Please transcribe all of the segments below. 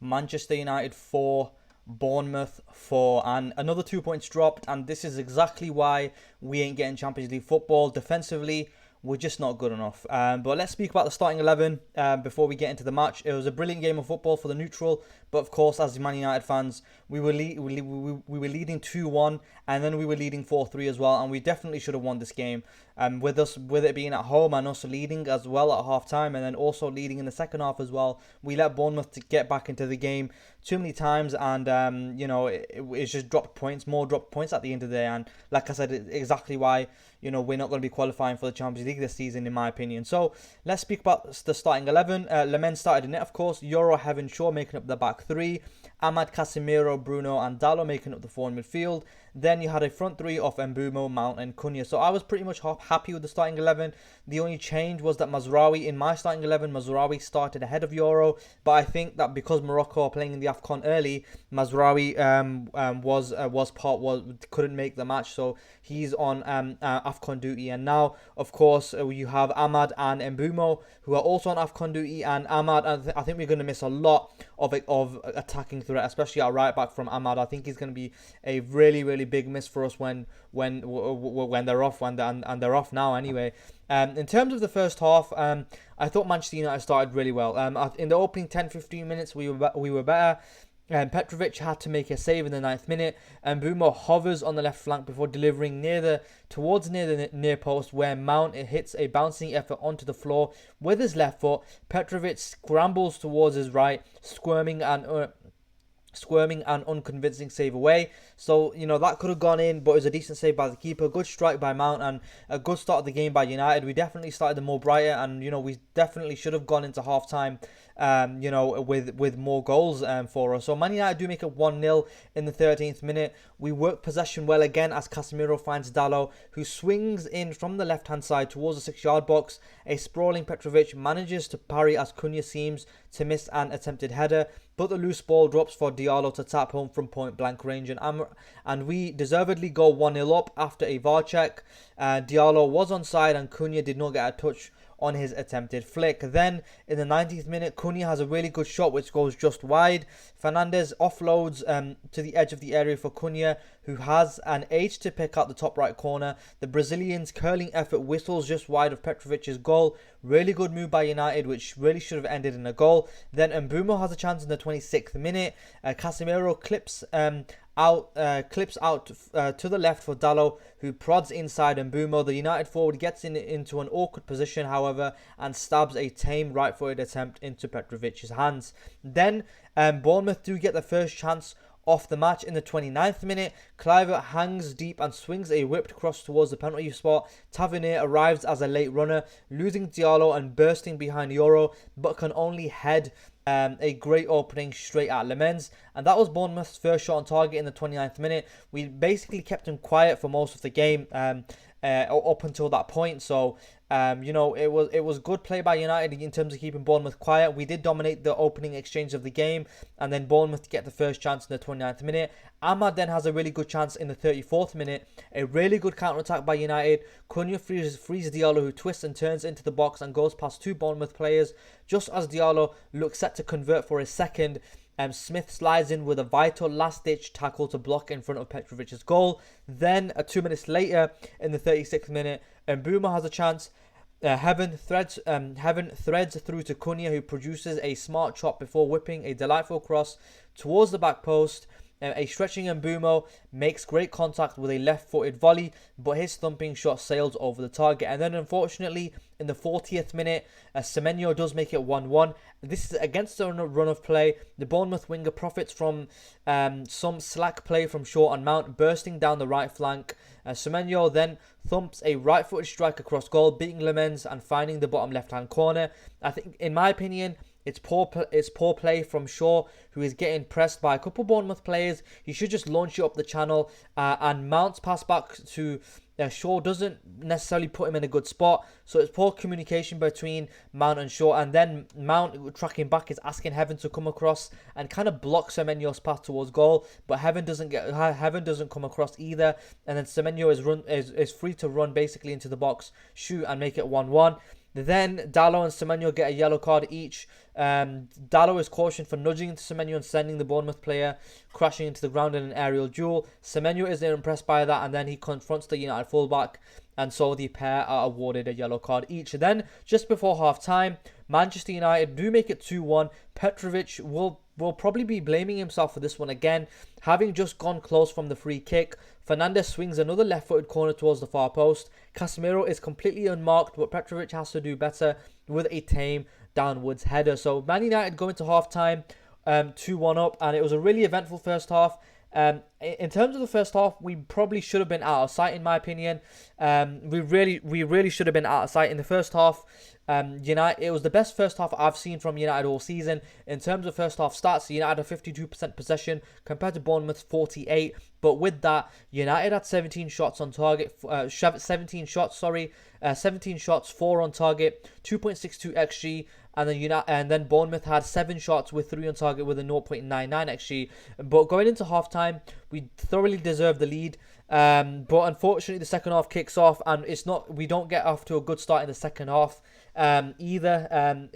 Manchester United 4, Bournemouth 4, and another 2 points dropped. And this is exactly why we ain't getting Champions League football. Defensively, we're just not good enough. But let's speak about the starting 11 before we get into the match. It was a brilliant game of football for the neutral, but of course, as Man United fans, we were leading 2-1, and then we were leading 4-3 as well, and we definitely should have won this game. With it being at home and us leading as well at half time, and then also leading in the second half as well, we let Bournemouth to get back into the game too many times, and it's just dropped points at the end of the day. And like I said, it's exactly why we're not going to be qualifying for the Champions League this season, in my opinion. So let's speak about the starting 11. Lammens started in net, of course. Euro, Heaven, Shaw making up the back three. Ahmad, Casemiro, Bruno and Dalot making up the four in midfield. Then you had a front three of Mbeumo, Mount and Cunha. So I was pretty much happy with the starting 11. The only change was that Mazraoui, in my starting 11, Mazraoui started ahead of Euro. But I think that because Morocco are playing in the AFCON early, Mazraoui couldn't make the match. So he's on AFCON duty. And now, of course, you have Ahmad and Mbeumo, who are also on AFCON duty. And Ahmad, I think we're going to miss a lot of attacking threat, especially at right back from Ahmad. I think he's going to be a really, really big miss for us when they're off, and they're off now anyway. In terms of the first half, I thought Manchester United started really well. In the opening 10-15 minutes, we were better. Petrovic had to make a save in the 9th minute, and Mbeumo hovers on the left flank before delivering near the near post, where Mount hits a bouncing effort onto the floor with his left foot. Petrovic scrambles towards his right, squirming and unconvincing save away. So, that could have gone in, but it was a decent save by the keeper. Good strike by Mount, and a good start of the game by United. We definitely started the more brighter, and, we definitely should have gone into half-time, with more goals for us. So Man United do make it 1-0 in the 13th minute. We work possession well again as Casemiro finds Dalot, who swings in from the left-hand side towards the 6-yard box. A sprawling Petrovic manages to parry as Cunha seems to miss an attempted header, but the loose ball drops for Diallo to tap home from point-blank range, and we deservedly go 1-0 up after a VAR check. Diallo was onside and Cunha did not get a touch on his attempted flick. Then, in the 90th minute, Cunha has a really good shot which goes just wide. Fernandes offloads to the edge of the area for Cunha, who has an age to pick out the top right corner. The Brazilian's curling effort whistles just wide of Petrovic's goal. Really good move by United, which really should have ended in a goal. Then Mbeumo has a chance in the 26th minute. Casemiro clips out to the left for Dalot, who prods inside Mbeumo. The United forward gets into an awkward position, however, and stabs a tame right-footed attempt into Petrovic's hands. Then Bournemouth do get the first chance off the match in the 29th minute. Kluivert hangs deep and swings a whipped cross towards the penalty spot. Tavernier arrives as a late runner, losing Diallo and bursting behind Euro, but can only head a great opening straight at Lammens. And that was Bournemouth's first shot on target in the 29th minute. We basically kept him quiet for most of the game up until that point. So it was good play by United in terms of keeping Bournemouth quiet. We did dominate the opening exchange of the game, and then Bournemouth get the first chance in the 29th minute. Ahmad then has a really good chance in the 34th minute. A really good counter-attack by United. Cunha frees Diallo, who twists and turns into the box and goes past two Bournemouth players. Just as Diallo looks set to convert for his second, Smith slides in with a vital last-ditch tackle to block in front of Petrovic's goal. Then, 2 minutes later, in the 36th minute, Mbeumo has a chance. Heaven threads through to Cunha, who produces a smart chop before whipping a delightful cross towards the back post. A stretching Mbeumo makes great contact with a left-footed volley, but his thumping shot sails over the target. And then, unfortunately, in the 40th minute, Semenyo does make it 1-1. This is against a run of play. The Bournemouth winger profits from some slack play from Shaw and Mount, bursting down the right flank. Semenyo then thumps a right-footed strike across goal, beating Lammens and finding the bottom left-hand corner. I think, in my opinion, it's poor play from Shaw, who is getting pressed by a couple Bournemouth players. He should just launch it up the channel, and Mount's pass back to Shaw doesn't necessarily put him in a good spot. So it's poor communication between Mount and Shaw, and then Mount tracking back is asking Heaven to come across and kind of blocks Semenyo's path towards goal, but Heaven doesn't come across either, and then Semenyo is free to run basically into the box, shoot and make it 1-1. Then Dalot and Semenyo get a yellow card each. Dalot is cautioned for nudging into Semenyo and sending the Bournemouth player crashing into the ground in an aerial duel. Semenyo isn't impressed by that, and then he confronts the United fullback, and so the pair are awarded a yellow card each. Then, just before half-time, Manchester United do make it 2-1. Petrovic will probably be blaming himself for this one again, having just gone close from the free kick. Fernandes swings another left-footed corner towards the far post. Casemiro is completely unmarked, but Petrovic has to do better with a tame downwards header. So Man United go into half-time 2-1 up, and it was a really eventful first half. In terms of the first half, we probably should have been out of sight, in my opinion. We really should have been out of sight in the first half. It was the best first half I've seen from United all season. In terms of first half stats, United had 52% possession compared to Bournemouth's 48%. But with that, United had 17 shots on target. 17 shots, 4 on target, 2.62 xG. And then Bournemouth had 7 shots with 3 on target with a 0.99 xG. But going into halftime, we thoroughly deserved the lead. But unfortunately, the second half kicks off, and we don't get off to a good start in the second half either.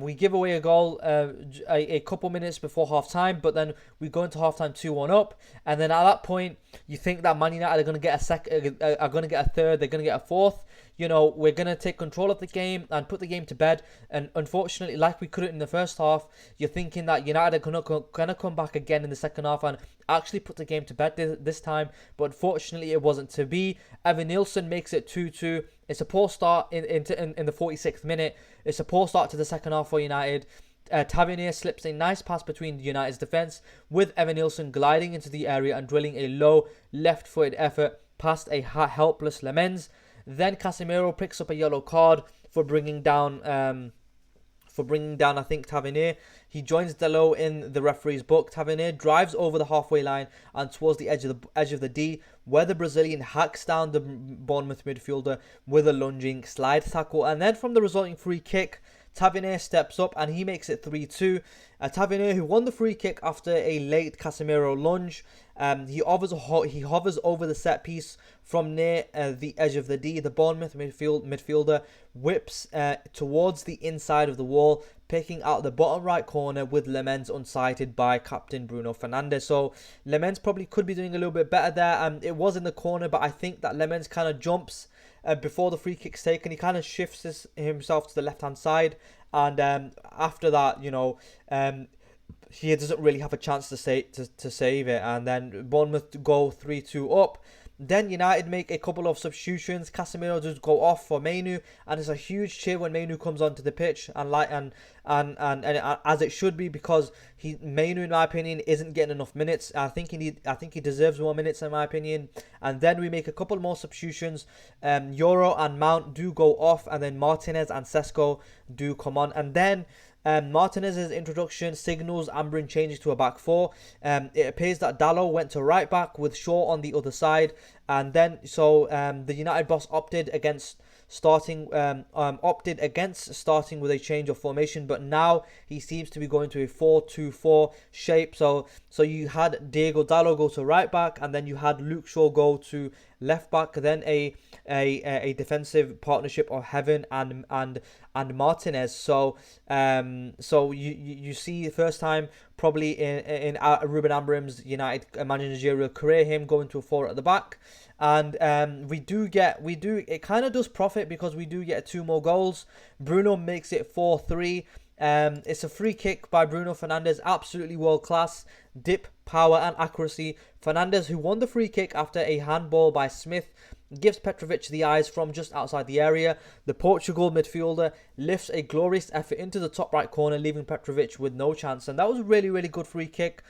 We give away a goal a couple minutes before half time, but then we go into half time 2-1 up, and then at that point you think that Man United are going to get a third, they're going to get a fourth. We're going to take control of the game and put the game to bed. And unfortunately, like we couldn't in the first half, you're thinking that United are going to come back again in the second half and actually put the game to bed this time. But unfortunately, it wasn't to be. Evanilson makes it 2-2. It's a poor start in the 46th minute. It's a poor start to the second half for United. Tavernier slips a nice pass between United's defence, with Evanilson gliding into the area and drilling a low left-footed effort past a helpless Lammens. Then Casemiro picks up a yellow card for bringing down, I think, Tavernier. He joins Dalot in the referee's book. Tavernier drives over the halfway line and towards the edge of the D, where the Brazilian hacks down the Bournemouth midfielder with a lunging slide tackle. And then from the resulting free kick, Tavernier steps up and he makes it 3-2. Tavernier, who won the free kick after a late Casemiro lunge, he hovers over the set piece from near the edge of the D. The Bournemouth midfielder whips towards the inside of the wall, picking out the bottom right corner with Lammens unsighted by captain Bruno Fernandes. So Lammens probably could be doing a little bit better there. It was in the corner, but I think that Lammens kind of jumps before the free kick's taken. He kind of shifts himself to the left hand side, and after that, he doesn't really have a chance to save it. And then Bournemouth go 3-2 up. Then United make a couple of substitutions. Casemiro does go off for Mainoo, and it's a huge cheer when Mainoo comes onto the pitch, and as it should be, because Mainoo, in my opinion, isn't getting enough minutes. I think he deserves more minutes, in my opinion. And then we make a couple more substitutions. Euro and Mount do go off, and then Martinez and Sesko do come on, and then Martinez's introduction signals Amorim changes to a back four. It appears that Dalot went to right back with Shaw on the other side, and then the United boss opted against starting with a change of formation, but now he seems to be going to a 4-2-4 shape. So you had Diego Dalot go to right back, and then you had Luke Shaw go to left back, then a defensive partnership of Heaven and Martinez. So you see the first time probably in Ruben Amorim's United managerial career, him going to a 4 at the back. And it kind of does profit, because we do get 2 more goals. Bruno makes it 4-3. It's a free kick by Bruno Fernandes, absolutely world class. Dip, power and accuracy. Fernandes, who won the free kick after a handball by Smith, gives Petrovic the eyes from just outside the area. The Portugal midfielder lifts a glorious effort into the top right corner, leaving Petrovic with no chance. And that was a really, really good free kick.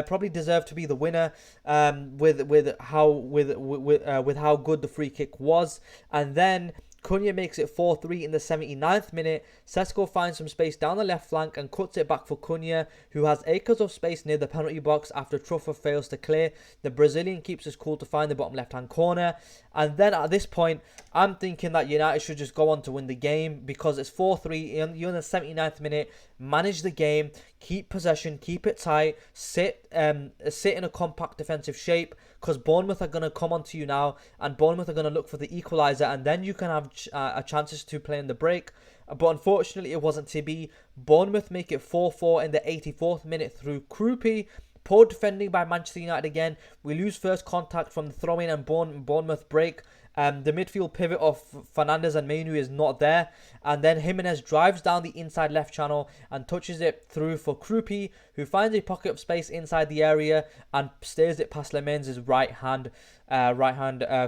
Probably deserved to be the winner with how good the free kick was. And then Cunha makes it 4-3 in the 79th minute. Sesko finds some space down the left flank and cuts it back for Cunha, who has acres of space near the penalty box after Truffer fails to clear. The Brazilian keeps his cool to find the bottom left hand corner. And then at this point, I'm thinking that United should just go on to win the game, because it's 4-3. You're in the 79th minute. manage the game, keep possession, keep it tight, sit in a compact defensive shape, because Bournemouth are going to come onto you now, and Bournemouth are going to look for the equaliser, and then you can have chances to play in the break. But unfortunately, it wasn't to be. Bournemouth make it 4-4 in the 84th minute through Kroupi. Poor defending by Manchester United again. We lose first contact from the throw-in and Bournemouth break. The midfield pivot of Fernandes and Semenyo is not there. And then Jimenez drives down the inside left channel and touches it through for Kroupi, who finds a pocket of space inside the area and steers it past Lammens' right hand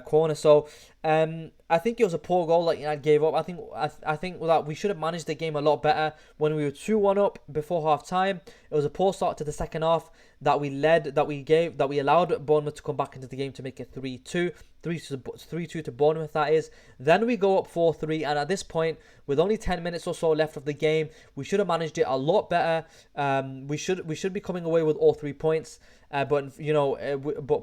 corner. So I think it was a poor goal that United gave up. I think that we should have managed the game a lot better when we were 2-1 up before half time. It was a poor start to the second half that we allowed Bournemouth to come back into the game to make it 3-2 to Bournemouth, that is. Then we go up 4-3, and at this point, with only 10 minutes or so left of the game, we should have managed it a lot better. We should be coming away with all 3 points. But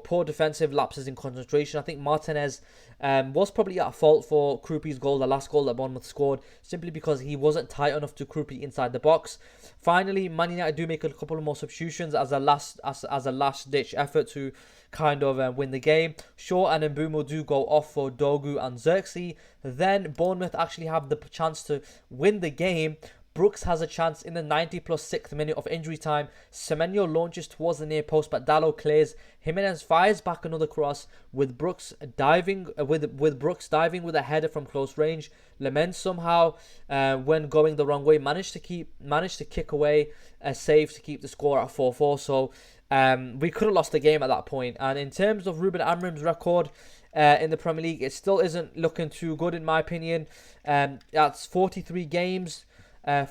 poor defensive lapses in concentration. I think Martinez was probably at fault for Kroupi's goal, the last goal that Bournemouth scored, simply because he wasn't tight enough to Kroupi inside the box. Finally, Man United do make a couple of more substitutions as a last ditch effort to kind of win the game. Shaw and Mbeumo do go off for Dogu and Xerxes. Then Bournemouth actually have the chance to win the game. Brooks has a chance in the 90 plus 6th minute of injury time. Semenyo launches towards the near post, but Dalot clears. Jimenez fires back another cross with Brooks diving with a header from close range. Lammens somehow, when going the wrong way, managed to kick away a save to keep the score at 4-4. So we could have lost the game at that point. And in terms of Ruben Amorim's record in the Premier League, it still isn't looking too good in my opinion. That's 43 games.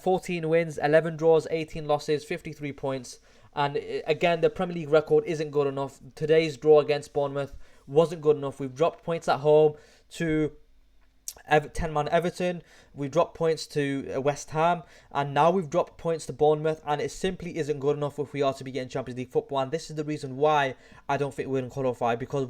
14 wins, 11 draws, 18 losses, 53 points. And again, the Premier League record isn't good enough. Today's draw against Bournemouth wasn't good enough. We've dropped points at home to 10-man Everton. We dropped points to West Ham, and now we've dropped points to Bournemouth, and it simply isn't good enough if we are to be getting Champions League football. And this is the reason why I don't think we're going to qualify, because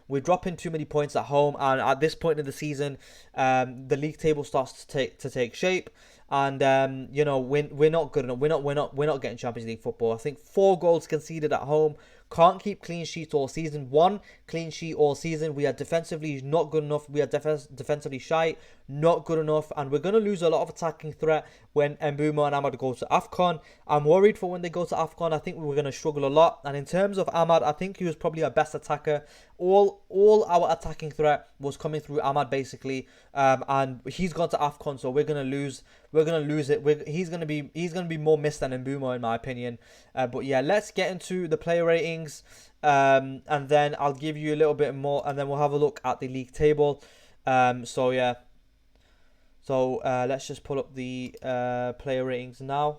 we're dropping too many points at home, and at this point in the season, the league table starts to take shape. And we're not good enough. We're not getting Champions League football. I think 4 goals conceded at home. Can't keep clean sheets all season. 1 clean sheet all season. We are defensively not good enough. We are defensively shy, not good enough. And we're going to lose a lot of attacking threat when Mbeumo and Ahmad go to AFCON. I'm worried for when they go to AFCON. I think we're going to struggle a lot. And in terms of Ahmad, I think he was probably our best attacker. All our attacking threat was coming through Ahmad basically. And he's gone to AFCON, so we're going to lose. We're going to lose it. He's going to be more missed than Mbeumo in my opinion. But yeah, let's get into the player ratings. And then I'll give you a little bit more, and then we'll have a look at the league table. So let's just pull up the player ratings now.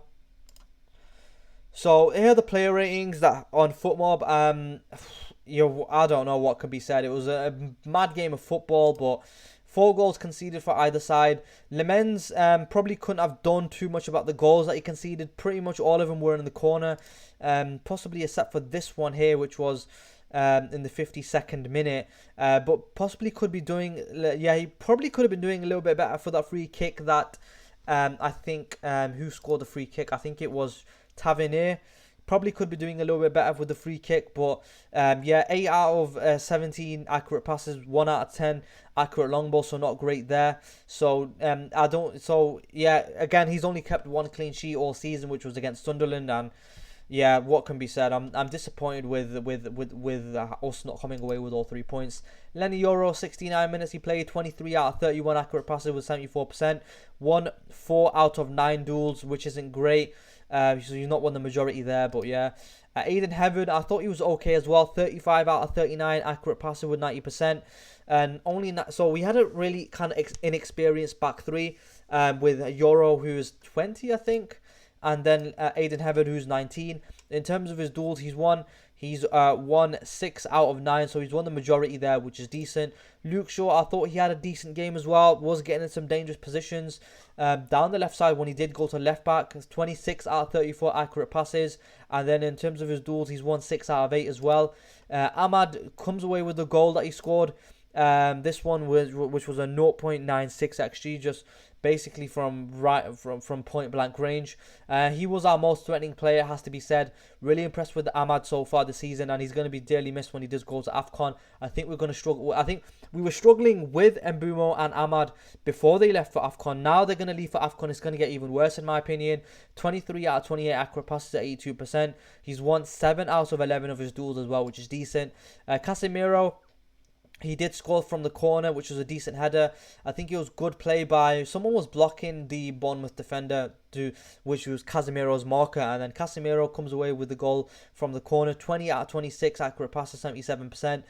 So here are the player ratings that on FootMob. I don't know what can be said. It was a mad game of football, but 4 goals conceded for either side. Lammens probably couldn't have done too much about the goals that he conceded. Pretty much all of them were in the corner, possibly except for this one here, which was in the 52nd minute. But possibly could be doing, he probably could have been doing a little bit better for that free kick that I think, who scored the free kick? I think it was Tavernier. Probably could be doing a little bit better with the free kick, but 8 out of 17 accurate passes, 1 out of 10 accurate long ball, so not great there. So again, he's only kept 1 clean sheet all season, which was against Sunderland, and yeah, what can be said? I'm disappointed with us not coming away with all 3 points. Lenny Euro, 69 minutes he played, 23 out of 31 accurate passes with 74%, won 4 out of 9 duels, which isn't great. So he's not won the majority there, but yeah. Aiden Heaven, I thought he was okay as well. 35 out of 39 accurate passer with 90%. And so we had a really kind of inexperienced back 3 with Euro, who's 20, I think. And then Aiden Heaven, who's 19. In terms of his duels, he's won 6 out of 9, so he's won the majority there, which is decent. Luke Shaw, I thought he had a decent game as well, was getting in some dangerous positions down the left side when he did go to left back. 26 out of 34 accurate passes, and then in terms of his duels, he's won 6 out of 8 as well. Ahmad comes away with the goal that he scored. This one was which was a 0.96 xg, just basically from point blank range. He was our most threatening player, has to be said. Really impressed with Ahmad so far this season, and he's going to be dearly missed when he does go to AFCON. I think we're going to struggle. I think we were struggling with Mbeumo and Ahmad before they left for AFCON. Now they're going to leave for AFCON. It's going to get even worse, in my opinion. 23 out of 28 accurate passes at 82%. He's won 7 out of 11 of his duels as well, which is decent. Casemiro, he did score from the corner, which was a decent header. I think it was good play by someone was blocking the Bournemouth defender, which was Casemiro's marker, and then Casemiro comes away with the goal from the corner. 20 out of 26 accurate passes, 77%.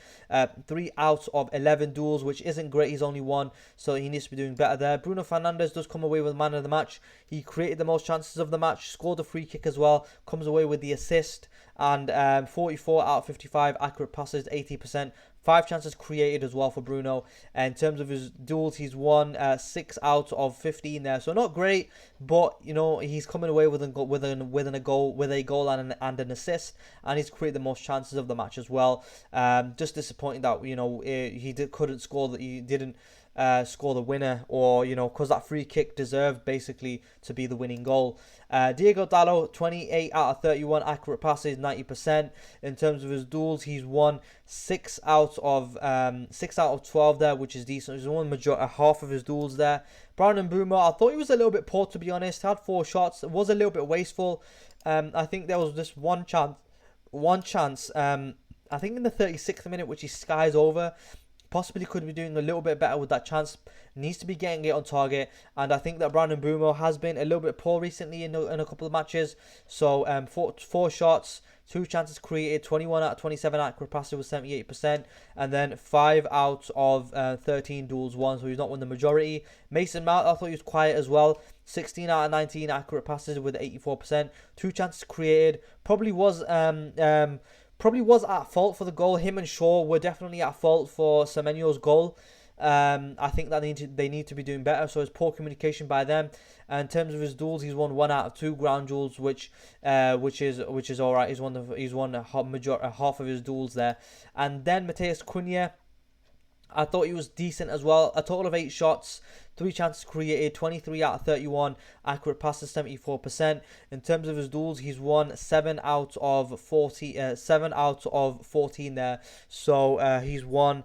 3 out of 11 duels, which isn't great. He's only one, so he needs to be doing better there. Bruno Fernandes does come away with man of the match. He created the most chances of the match, scored a free kick as well, comes away with the assist, and 44 out of 55 accurate passes, 80%. 5 chances created as well for Bruno. And in terms of his duels, he's won 6 out of 15 there. So not great, but you know, he's coming away with a goal and an assist, and he's created the most chances of the match as well. Just disappointing that, you know, couldn't score, that he didn't score the winner, or, you know, because that free kick deserved basically to be the winning goal. Diego Dallo, 28 out of 31 accurate passes, 90%. In terms of his duels, he's won 6 out of 12 there, which is decent. He's won half of his duels there. Brandon Mbeumo, I thought he was a little bit poor, to be honest. Had 4 shots. It was a little bit wasteful. I think there was just one chance. I think in the 36th minute, which he skies over. Possibly could be doing a little bit better with that chance. Needs to be getting it on target. And I think that Brandon Mbeumo has been a little bit poor recently in a couple of matches. So 4 shots, 2 chances created, 21 out of 27 accurate passes with 78%. And then 5 out of 13 duels won. So he's not won the majority. Mason Mount, I thought he was quiet as well. 16 out of 19 accurate passes with 84%. 2 chances created. Probably was at fault for the goal. Him and Shaw were definitely at fault for Semenyo's goal. I think that they need to be doing better. So it's poor communication by them. And in terms of his duels, he's won 1 out of 2 ground duels, which is all right. He's won half of his duels there. And then Matheus Cunha, I thought he was decent as well. A total of 8 shots, 3 chances created, 23 out of 31, accurate passes 74%. In terms of his duels, he's won 7 out of 14 there. So he's won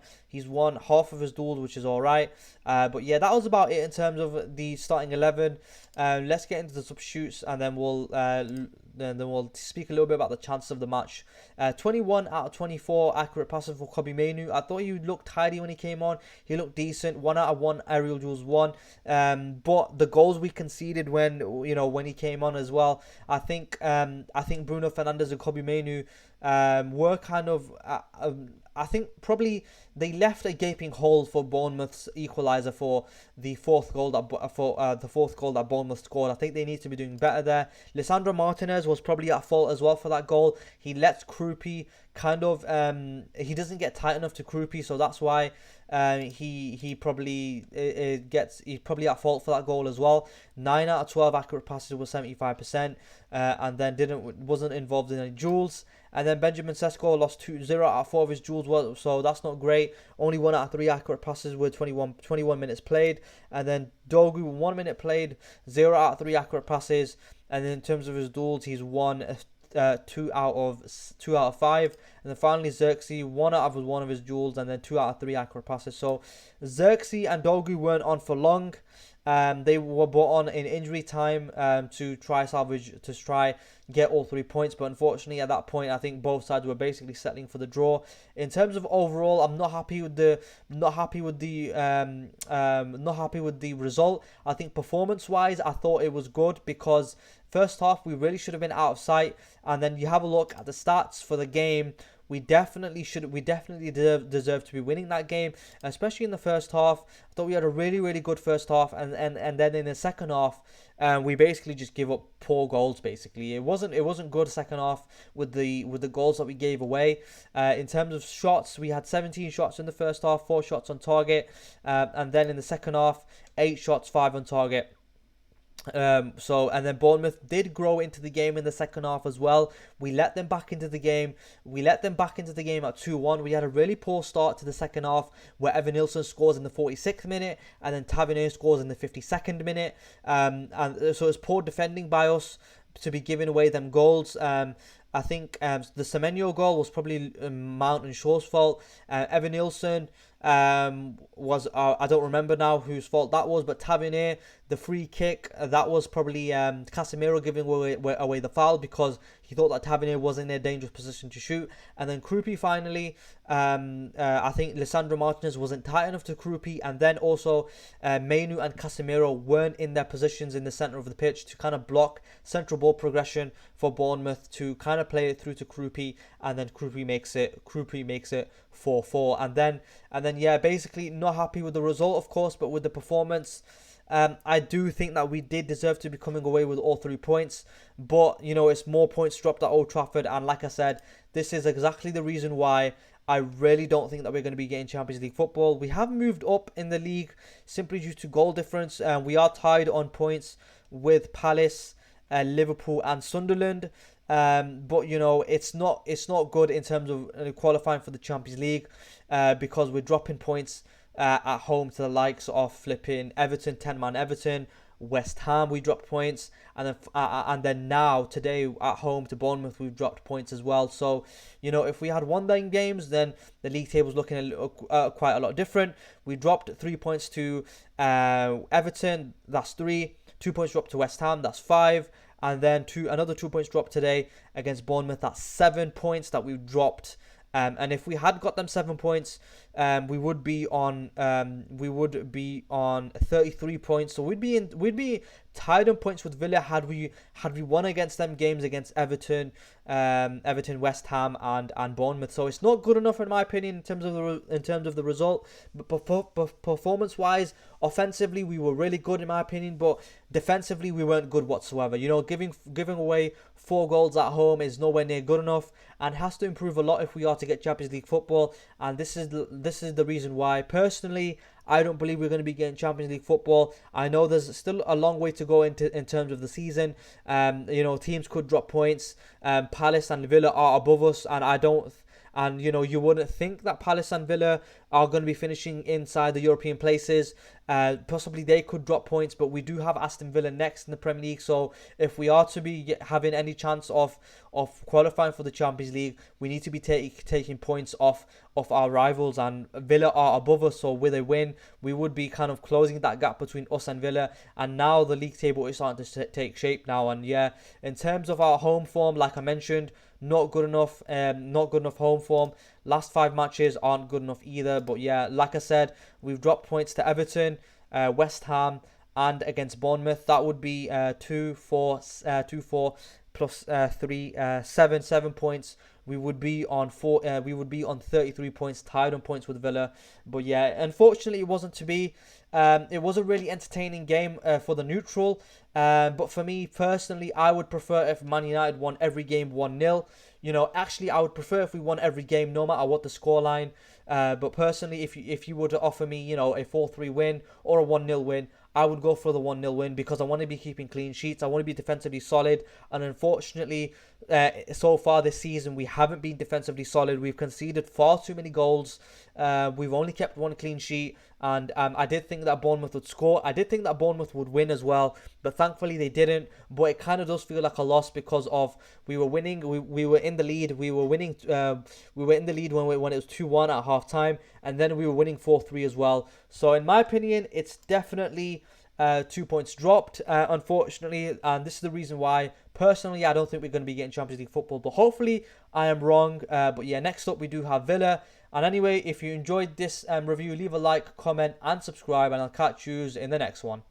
half of his duels, which is all right. But yeah, that was about it in terms of the starting 11. Let's get into the substitutes, and then we'll speak a little bit about the chances of the match. 21 out of 24 accurate passes for Kobbie Mainoo. I thought he looked tidy when he came on. He looked decent. 1 out of 1 aerial duels won. But the goals we conceded when he came on as well, I think Bruno Fernandes and Kobbie Mainoo were kind of I think probably they left a gaping hole for Bournemouth's equaliser for the fourth goal that Bournemouth scored. I think they need to be doing better there. Lisandro Martinez was probably at fault as well for that goal. He lets Kroupi he doesn't get tight enough to Kroupi, so that's why he's probably at fault for that goal as well. 9 out of 12 accurate passes was 75%, and then wasn't involved in any duels. And then Benjamin Sesko lost 0 out of 4 of his duels, so that's not great. Only 1 out of 3 accurate passes with 21 minutes played. And then Dogu, 1 minute played, 0 out of 3 accurate passes. And then in terms of his duels, he's won 2 out of 5. And then finally Xerxes, 1 out of 1 of his duels, and then 2 out of 3 accurate passes. So Xerxes and Dogu weren't on for long. They were brought on in injury time to try get all 3 points, but unfortunately at that point I think both sides were basically settling for the draw. In terms of overall, I'm not happy with the result. I think performance wise, I thought it was good, because first half we really should have been out of sight, and then you have a look at the stats for the game. We definitely deserve to be winning that game, especially in the first half. I thought we had a really, really good first half, and then in the second half, we basically just give up poor goals. Basically, it wasn't good second half with the goals that we gave away. In terms of shots, we had 17 shots in the first half, 4 shots on target, and then in the second half, 8 shots, 5 on target. And then Bournemouth did grow into the game in the second half as well. We let them back into the game. We let them back into the game at 2-1. We had a really poor start to the second half where Evanilson scores in the 46th minute and then Tavernier scores in the 52nd minute. And so it's poor defending by us to be giving away them goals. I think the Semenyo goal was probably Mount and Shaw's fault. Evanilson was I don't remember now whose fault that was, but Tavernier, the free kick, that was probably Casemiro giving away the foul because he thought that Tavernier was in a dangerous position to shoot. And then Kroupi finally, I think Lisandro Martinez wasn't tight enough to Kroupi, and then also Mainoo and Casemiro weren't in their positions in the centre of the pitch to kind of block central ball progression for Bournemouth to kind of play it through to Kroupi, and then Kroupi makes it 4-4, and then yeah, basically not happy with the result, of course, but with the performance. I do think that we did deserve to be coming away with all 3 points, but you know, it's more points dropped at Old Trafford, and like I said, this is exactly the reason why I really don't think that we're going to be getting Champions League football. We have moved up in the league simply due to goal difference, and we are tied on points with Palace, Liverpool and Sunderland. But you know, it's not good in terms of qualifying for the Champions League, because we're dropping points at home to the likes of flipping Everton, 10-man Everton, West Ham. We dropped points, and then now today at home to Bournemouth we've dropped points as well. So you know, if we had won them games, then the league table's looking quite a lot different. We dropped 3 points to Everton, that's 3. 2 points dropped to West Ham, that's 5. And then another 2 points dropped today against Bournemouth. That's 7 points that we've dropped. And if we had got them 7 points, we would be on 33 points. So we'd be tied on points with Villa had we won against them games against Everton, West Ham, and Bournemouth. So it's not good enough in my opinion in terms of the result. But performance wise, offensively we were really good in my opinion, but defensively we weren't good whatsoever. You know, giving away 4 goals at home is nowhere near good enough, and has to improve a lot if we are to get Champions League football. And this is the reason why personally I don't believe we're going to be getting Champions League football. I know there's still a long way to go in terms of the season. You know, teams could drop points. Palace and Villa are above us, and you know, you wouldn't think that Palace and Villa are going to be finishing inside the European places. Possibly they could drop points, but we do have Aston Villa next in the Premier League. So if we are to be having any chance of qualifying for the Champions League, we need to be taking points off our rivals, and Villa are above us. So with a win, we would be kind of closing that gap between us and Villa. And now the league table is starting to take shape now. And yeah, in terms of our home form, like I mentioned, not good enough. Not good enough home form. Last 5 matches aren't good enough either. But yeah, like I said, we've dropped points to Everton, West Ham, and against Bournemouth. That would be 2, 4 plus 3, 7 points. We would be on 33 points, tied on points with Villa. But yeah, unfortunately it wasn't to be. It was a really entertaining game for the neutral. But for me personally, I would prefer if Man United won every game 1-0. You know, actually I would prefer if we won every game no matter what the scoreline. But personally, if you were to offer me, you know, a 4-3 win or a 1-0 win, I would go for the 1-0 win because I want to be keeping clean sheets. I want to be defensively solid. And unfortunately, so far this season, we haven't been defensively solid. We've conceded far too many goals. We've only kept 1 clean sheet. And I did think that Bournemouth would score. I did think that Bournemouth would win as well. But thankfully they didn't. But it kind of does feel like a loss because of we were winning. We were in the lead. We were winning. We were in the lead when it was 2-1 at half time. And then we were winning 4-3 as well. So in my opinion, it's definitely 2 points dropped, unfortunately. And this is the reason why, personally, I don't think we're going to be getting Champions League football. But hopefully I am wrong. But yeah, next up we do have Villa. And anyway, if you enjoyed this review, leave a like, comment and subscribe. And I'll catch you in the next one.